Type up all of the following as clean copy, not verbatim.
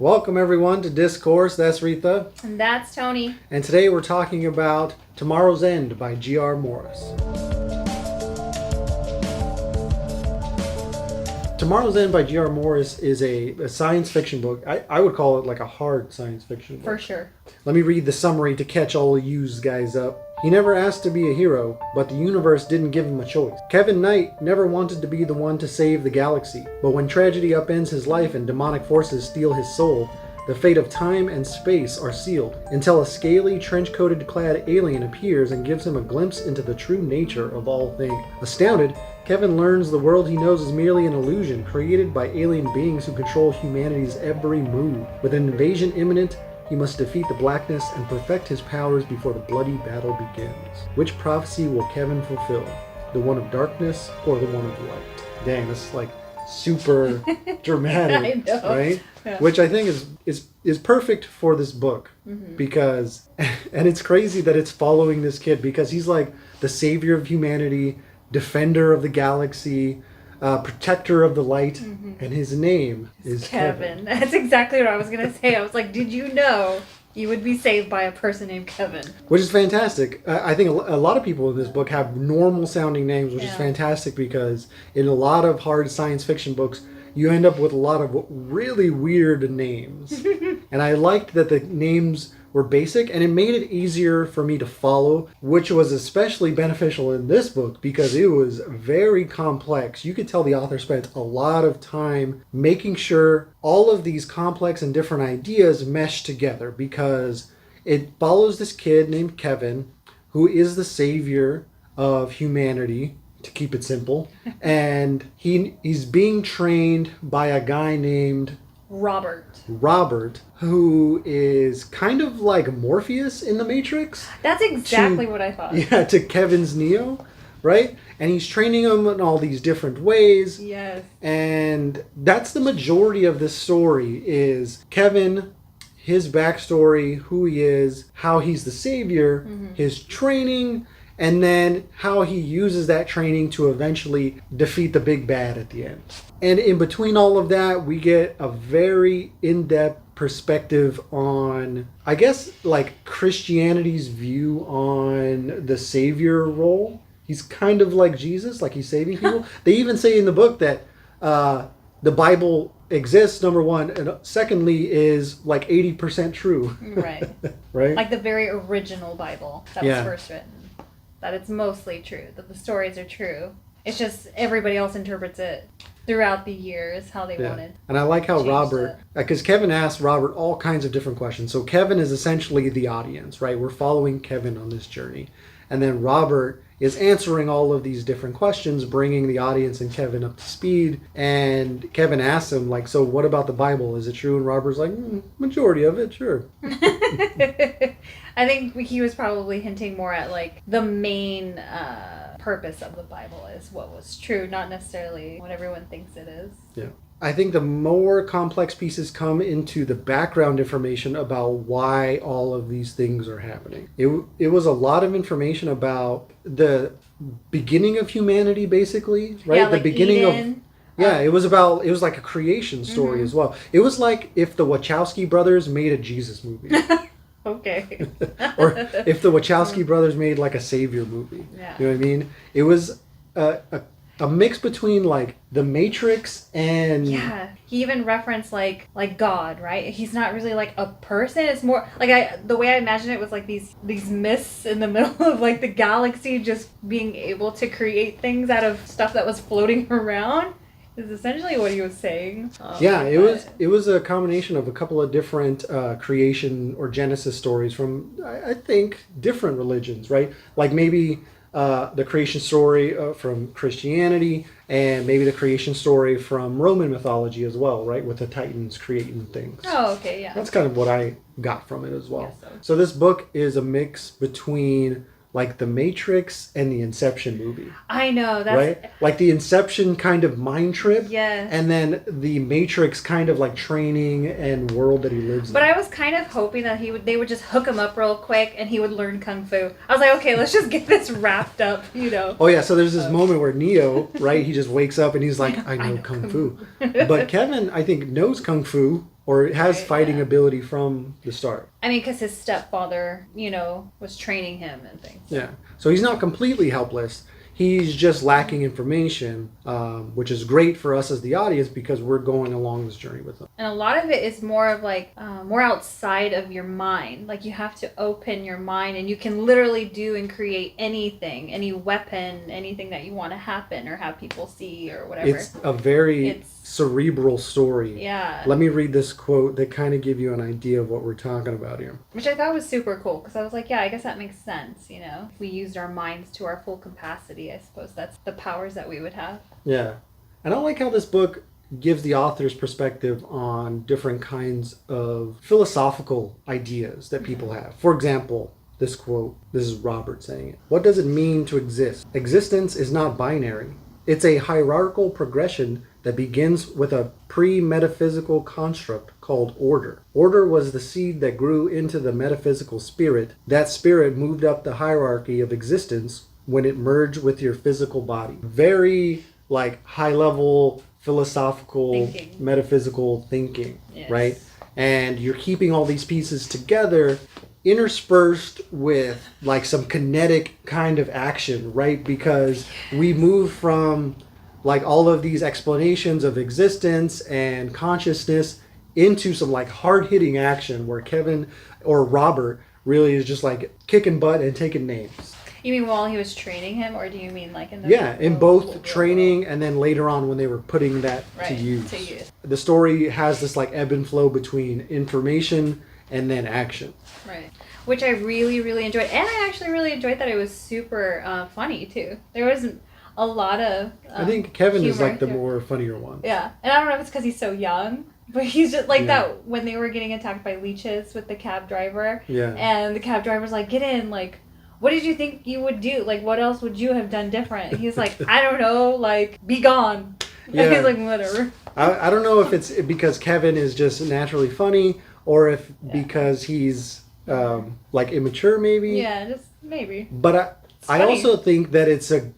Welcome everyone to Discourse. That's Retha. And that's Tony. And today we're talking about Tomorrow's End by G.R. Morris. Tomorrow's End by G.R. Morris is a science fiction book. I would call it like a hard science fiction book. For sure. Let me read the summary to catch all of you guys up. He never asked to be a hero, but the universe didn't give him a choice. Kevin Knight never wanted to be the one to save the galaxy, but when tragedy upends his life and demonic forces steal his soul, the fate of time and space are sealed, until a scaly, trench-coated clad alien appears and gives him a glimpse into the true nature of all things. Astounded, Kevin learns the world he knows is merely an illusion created by alien beings who control humanity's every move. With an invasion imminent, he must defeat the blackness and perfect his powers before the bloody battle begins. Which prophecy will Kevin fulfill? The one of darkness or the one of light? Dang, this is like super dramatic, I know. right? Yeah. Which I think is perfect for this book because, and it's crazy that it's following this kid because he's like the savior of humanity, defender of the galaxy, protector of the light, and his name is Kevin. That's exactly what I was going to say. I was like, did you know you would be saved by a person named Kevin? Which is fantastic. I think a lot of people in this book have normal sounding names, which is fantastic because in a lot of hard science fiction books, you end up with a lot of really weird names. And I liked that the names were basic, and it made it easier for me to follow, which was especially beneficial in this book because it was very complex. You could tell the author spent a lot of time making sure all of these complex and different ideas mesh together because it follows this kid named Kevin, who is the savior of humanity, to keep it simple, and he's being trained by a guy named Robert, who is kind of like Morpheus in the Matrix. That's exactly what I thought. Yeah, to Kevin's Neo, right? And he's training him in all these different ways. Yes. And that's the majority of this story is Kevin, his backstory, who he is, how he's the savior, his training, and then how he uses that training to eventually defeat the big bad at the end. And in between all of that, we get a very in-depth perspective on, I guess, like Christianity's view on the savior role. He's kind of like Jesus, like he's saving people. They even say in the book that the Bible exists, number one, and secondly is like 80% true. Right. Right? Like the very original Bible that was first written. That it's mostly true, that the stories are true. It's just everybody else interprets it throughout the years how they wanted. And I like how Robert, because Kevin asked Robert all kinds of different questions. So Kevin is essentially the audience, right? We're following Kevin on this journey. And then Robert is answering all of these different questions, bringing the audience and Kevin up to speed. And Kevin asks him, like, so what about the Bible? Is it true? And Robert's like, majority of it, sure. I think he was probably hinting more at, like, the main purpose of the Bible is what was true, not necessarily what everyone thinks it is. Yeah. I think the more complex pieces come into the background information about why all of these things are happening. It was a lot of information about the beginning of humanity, basically, right? Yeah, the like beginning Eden. it was like a creation story as well. It was like if the Wachowski brothers made a Jesus movie. Okay. Or if the Wachowski brothers made like a savior movie. Yeah. You know what I mean? It was a mix between like the Matrix and he even referenced like God, right? He's not really like a person. It's more like the way I imagine it was like these mists in the middle of like the galaxy, just being able to create things out of stuff that was floating around. Is essentially what he was saying. It was a combination of a couple of different creation or Genesis stories from I think different religions, right? Like maybe the creation story from Christianity, and maybe the creation story from Roman mythology as well, right? With the Titans creating things. Oh, okay, yeah. That's kind of what I got from it as well. Yes, So this book is a mix between like the Matrix and the Inception movie. I know, that's right. Like the Inception kind of mind trip. Yeah. And then the Matrix kind of like training and world that he lives in. But I was kind of hoping that they would just hook him up real quick and he would learn kung fu. I was like, okay, let's just get this wrapped up, you know. Oh yeah, so there's this moment where Neo, right? He just wakes up and he's like, I know kung fu. But Kevin, I think, knows kung fu or has Right, fighting yeah. ability from the start. I mean, because his stepfather, was training him and things. Yeah. So he's not completely helpless. He's just lacking information, which is great for us as the audience because we're going along this journey with him. And a lot of it is more of like, more outside of your mind. Like you have to open your mind and you can literally do and create anything, any weapon, anything that you want to happen or have people see or whatever. It's a very cerebral story. Yeah. Let me read this quote that kind of give you an idea of what we're talking about here. Which I thought was super cool because I was like, yeah, I guess that makes sense, If we used our minds to our full capacity, I suppose that's the powers that we would have. Yeah. And I like how this book gives the author's perspective on different kinds of philosophical ideas that people have. For example, this quote, this is Robert saying it. What does it mean to exist? Existence is not binary. It's a hierarchical progression that begins with a pre-metaphysical construct called order. Order was the seed that grew into the metaphysical spirit. That spirit moved up the hierarchy of existence when it merged with your physical body. Very high level philosophical Thinking. metaphysical thinking, Yes. right? And you're keeping all these pieces together interspersed with some kinetic kind of action, right? Because we move from all of these explanations of existence and consciousness into some hard-hitting action where Kevin or Robert really is just kicking butt and taking names. You mean while he was training him, or do you mean in the in both training and then later on when they were putting that to Right, use. to use. The story has this ebb and flow between information and then action. Right. Which I really, really enjoyed. And I actually really enjoyed that it was super funny, too. There was a lot of I think Kevin is humor the too. more funnier one. Yeah. And I don't know if it's because he's so young, but he's just that when they were getting attacked by leeches with the cab driver. Yeah. And the cab driver's like, get in, what did you think you would do? What else would you have done different? He's like, I don't know, be gone. Yeah. And he's like, whatever. I don't know if it's because Kevin is just naturally funny or if because he's immature maybe. Yeah, just maybe. But I funny. also think that it's a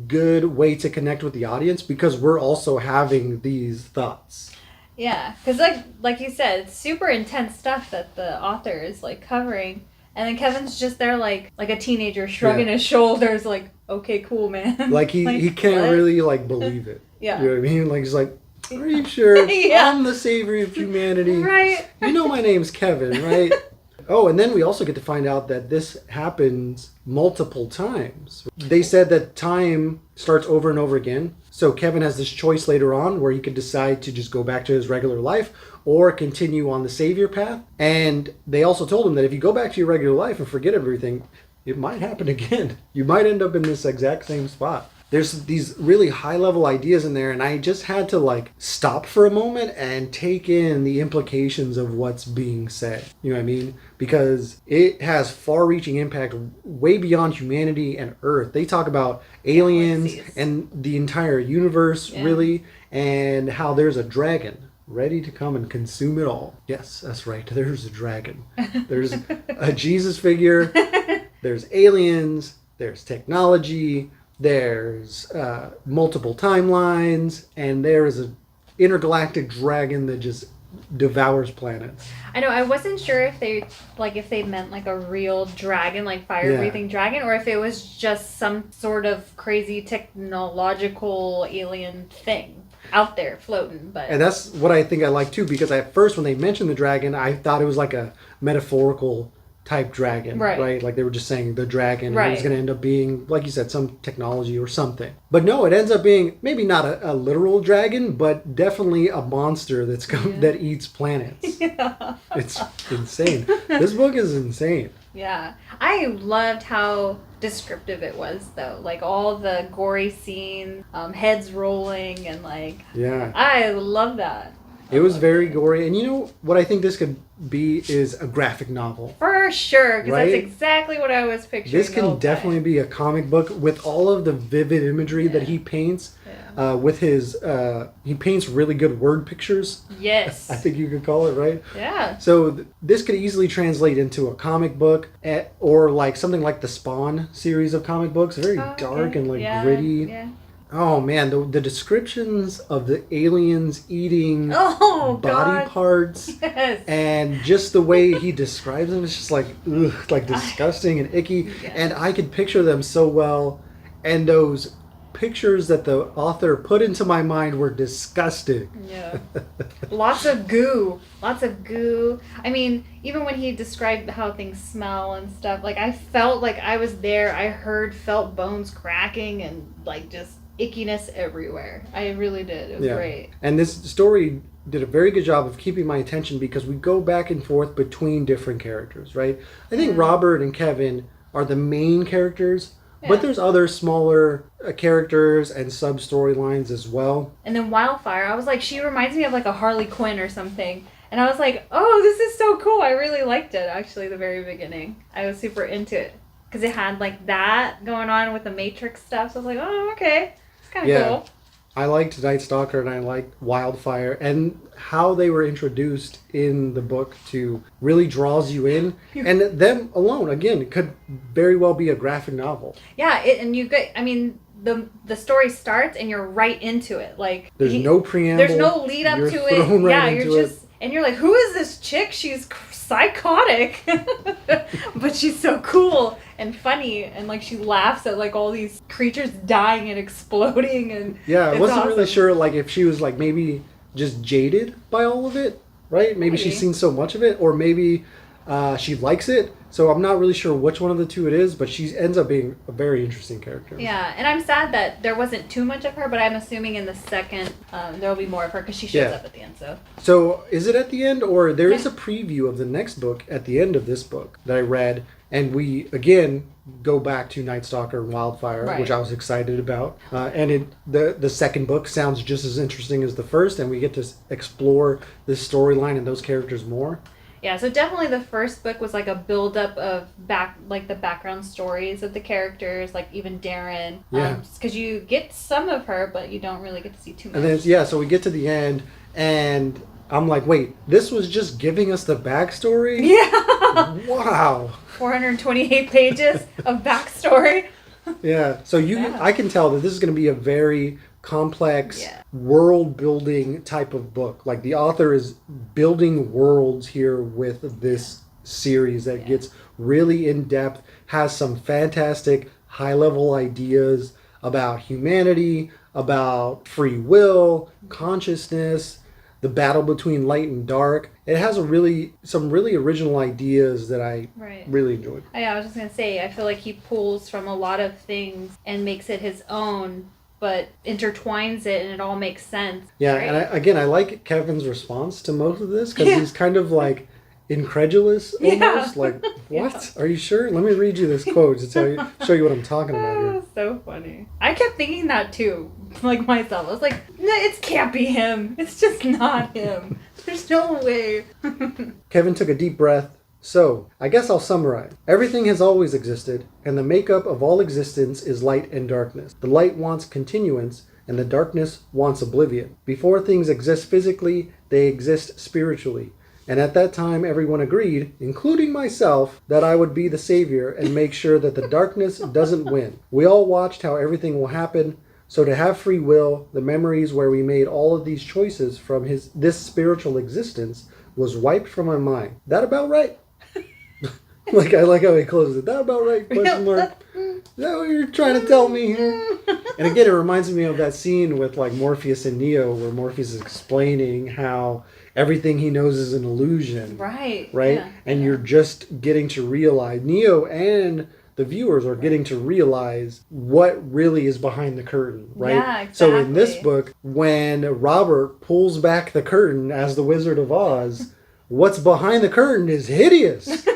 good way to connect with the audience because we're also having these thoughts. Yeah, because like you said, it's super intense stuff that the author is covering. And then Kevin's just there like a teenager shrugging his shoulders okay, cool, man. He can't what? really believe it. Yeah. You know what I mean? He's like, are you sure? Yeah. I'm the savior of humanity. Right. You know my name's Kevin, right? Oh, and then we also get to find out that this happens multiple times. They said that time starts over and over again. So Kevin has this choice later on where he could decide to just go back to his regular life or continue on the savior path. And they also told him that if you go back to your regular life and forget everything, it might happen again. You might end up in this exact same spot. There's these really high-level ideas in there, and I just had to stop for a moment and take in the implications of what's being said. You know what I mean? Because it has far-reaching impact way beyond humanity and Earth. They talk about aliens and the entire universe, really, and how there's a dragon ready to come and consume it all. Yes, that's right. There's a dragon. There's a Jesus figure. There's aliens. There's technology. There's multiple timelines, and there is an intergalactic dragon that just devours planets. I know. I wasn't sure if they meant a real dragon, fire-breathing dragon, or if it was just some sort of crazy technological alien thing out there floating. And that's what I think I like too, because at first when they mentioned the dragon, I thought it was a metaphorical type dragon, right? They were just saying the dragon, and it was going to end up being, like you said, some technology or something. But no, it ends up being maybe not a literal dragon, but definitely a monster that eats planets. Yeah. It's insane. This book is insane. Yeah. I loved how descriptive it was, though. All the gory scenes, heads rolling, and Yeah. I love that. It was very gory. And you know what I think this could be is a graphic novel. For sure, because that's exactly what I was picturing. This can definitely be a comic book with all of the vivid imagery that he paints. With his, he paints really good word pictures. Yes. I think you could call it, right? Yeah. So this could easily translate into a comic book or something like the Spawn series of comic books. Very dark and gritty. Yeah. Oh man, the descriptions of the aliens eating Oh body God. parts Yes. and just the way he describes them, it's just like ugh, like disgusting and icky. Yes. And I could picture them so well. And those pictures that the author put into my mind were disgusting. Yeah. Lots of goo. Lots of goo. I mean, even when he described how things smell and stuff, like I felt like I was there. I felt bones cracking and like just ickiness everywhere. I really did. It was great. And this story did a very good job of keeping my attention because we go back and forth between different characters, right? I think Robert and Kevin are the main characters. Yeah. But there's other smaller characters and sub storylines as well. And then Wildfire, I was like, she reminds me of like a Harley Quinn or something. And I was like, oh, this is so cool. I really liked it, actually, the very beginning. I was super into it. Because it had like that going on with the Matrix stuff. So I was like, oh, okay. It's kind of cool. I liked Night Stalker and I liked Wildfire. And how they were introduced in the book to really draws you in. And them alone, again, could very well be a graphic novel. Yeah, and you get, I mean, the story starts and you're right into it. Like there's no preamble. There's no lead up to it. Right yeah, you're just, and you're like, who is this chick? She's psychotic. But she's so cool and funny, and like she laughs at like all these creatures dying and exploding, and I wasn't awesome. really sure like if she was like maybe just jaded by all of it, right? Maybe she's seen so much of it, or maybe she likes it. So I'm not really sure which one of the two it is, but she ends up being a very interesting character. Yeah, and I'm sad that there wasn't too much of her, but I'm assuming in the second there will be more of her because she shows up at the end. So is it at the end, or there is a preview of the next book at the end of this book that I read, and we again go back to Night Stalker and Wildfire, which I was excited about, and the second book sounds just as interesting as the first, and we get to explore this storyline and those characters more. Yeah, so definitely the first book was like a build-up of the background stories of the characters, like even Darren. Yeah. Because you get some of her, but you don't really get to see too much. And then, so we get to the end, and I'm like, wait, this was just giving us the backstory? Yeah! Wow! 428 pages of backstory. Yeah, so I can tell that this is going to be a very complex world building type of book. Like the author is building worlds here with this series that gets really in depth, has some fantastic high level ideas about humanity, about free will, consciousness, the battle between light and dark. It has some really original ideas that I really enjoyed. Yeah, I was just going to say, I feel like he pulls from a lot of things and makes it his own, but intertwines it and it all makes sense. Yeah, and I like Kevin's response to most of this because he's kind of like incredulous almost. Like, what? Are you sure? Let me read you this quote to show you what I'm talking about here. So funny. I kept thinking that too, like myself. I was like, no, it can't be him. It's just not him. There's no way. Kevin took a deep breath. So, I guess I'll summarize. Everything has always existed, and the makeup of all existence is light and darkness. The light wants continuance, and the darkness wants oblivion. Before things exist physically, they exist spiritually. And at that time, everyone agreed, including myself, that I would be the savior and make sure that the darkness doesn't win. We all watched how everything will happen. So to have free will, the memories where we made all of these choices from this spiritual existence was wiped from my mind. That about right? I like how he closes it. That about right? Question mark. Is that what you're trying to tell me here? And again, it reminds me of that scene with like Morpheus and Neo, where Morpheus is explaining how everything he knows is an illusion. Right. Yeah. And you're just getting to realize, Neo and the viewers are getting to realize what really is behind the curtain, right? Yeah, exactly. So in this book, when Robert pulls back the curtain as the Wizard of Oz, what's behind the curtain is hideous.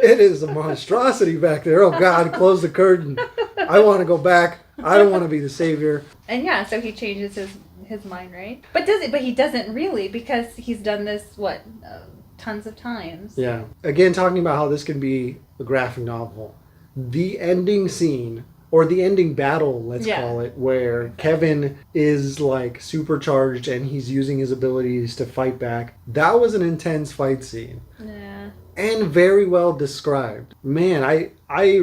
It is a monstrosity back there. Oh God, close the curtain. I want to go back. I don't want to be the savior. And so he changes his mind, right? But he doesn't really, because he's done this tons of times. Yeah. Again, talking about how this can be a graphic novel. The ending scene, or the ending battle, let's call it, where Kevin is like supercharged and he's using his abilities to fight back. That was an intense fight scene. Yeah. And very well described. Man, I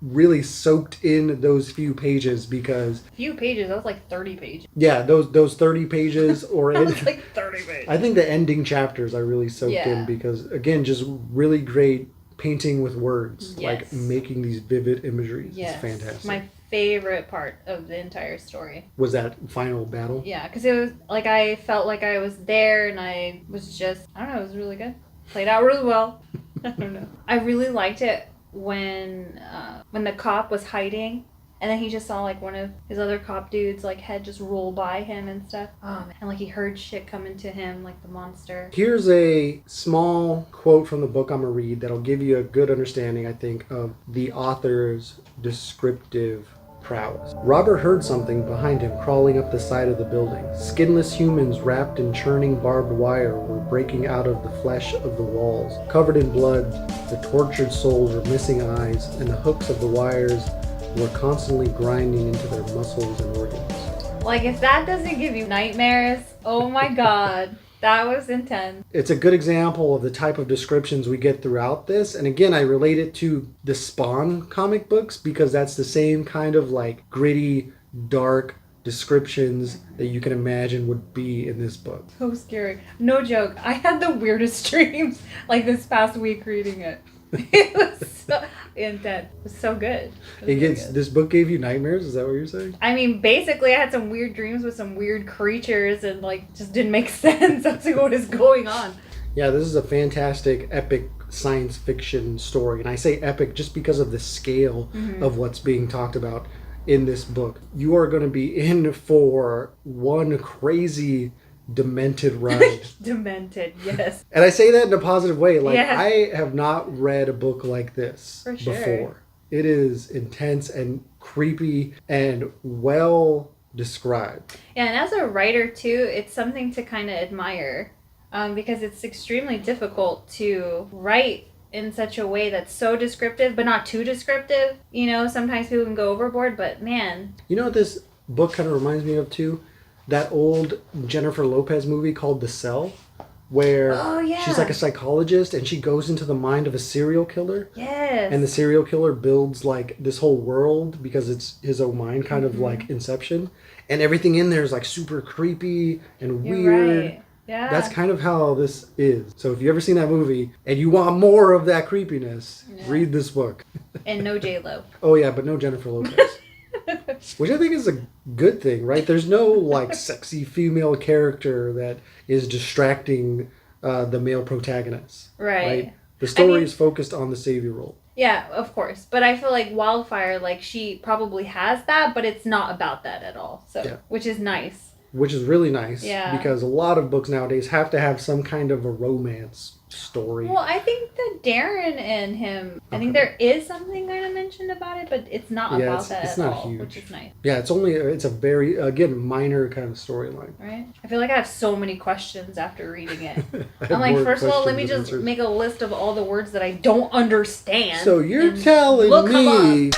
really soaked in those few pages because Few pages. That was like 30 pages. yeah, those 30 pages or That was like 30 pages. I think the ending chapters I really soaked in because again, just really great painting with words, like making these vivid imageries. It's fantastic. My favorite part of the entire story was that final battle. Yeah, because it was like I felt like I was there and I was just, I don't know, it was really good. Played out really well. I don't know. I really liked it when the cop was hiding and then he just saw like one of his other cop dudes like head just roll by him and stuff. Oh man, and like he heard shit coming to him like the monster. Here's a small quote from the book I'm gonna read that'll give you a good understanding, I think, of the author's descriptive prowess. Robert heard something behind him crawling up the side of the building. Skinless humans wrapped in churning barbed wire were breaking out of the flesh of the walls. Covered in blood, the tortured souls were missing eyes, and the hooks of the wires were constantly grinding into their muscles and organs. Like, if that doesn't give you nightmares, oh my god. That was intense. It's a good example of the type of descriptions we get throughout this. And again, I relate it to the Spawn comic books because that's the same kind of like gritty, dark descriptions that you can imagine would be in this book. So scary. No joke. I had the weirdest dreams like this past week reading it. It was so intense. It was so good. This book gave you nightmares? Is that what you're saying? I mean, basically, I had some weird dreams with some weird creatures and, like, just didn't make sense. I was like, what is going on? Yeah, this is a fantastic, epic science fiction story. And I say epic just because of the scale of what's being talked about in this book. You are going to be in for one crazy demented ride. Demented, yes. And I say that in a positive way. Like, I have not read a book like this before. It is intense and creepy and well described. Yeah, and as a writer, too, it's something to kind of admire because it's extremely difficult to write in such a way that's so descriptive, but not too descriptive. You know, sometimes people can go overboard, but man. You know what this book kind of reminds me of, too? That old Jennifer Lopez movie called The Cell, where she's like a psychologist and she goes into the mind of a serial killer. Yes. And the serial killer builds like this whole world because it's his own mind, kind of like Inception. And everything in there is like super creepy and weird. Right. Yeah. That's kind of how this is. So if you've ever seen that movie and you want more of that creepiness, read this book. And no J-Lo. Oh yeah, but no Jennifer Lopez. Which I think is a good thing, right? There's no like sexy female character that is distracting the male protagonist. Right. The story is focused on the savior role. Yeah, of course. But I feel like Wildfire, like she probably has that, but it's not about that at all. So, which is nice. Which is really nice. Yeah. Because a lot of books nowadays have to have some kind of a romance story. Well, I think that Darren and him, I think there is something kind of mentioned about it, but it's not about that it's at not all, huge. which is nice. Yeah, it's a very, again, minor kind of storyline. Right? I feel like I have so many questions after reading it. I'm like, first of all, let me just make a list of all the words that I don't understand. So you're telling me...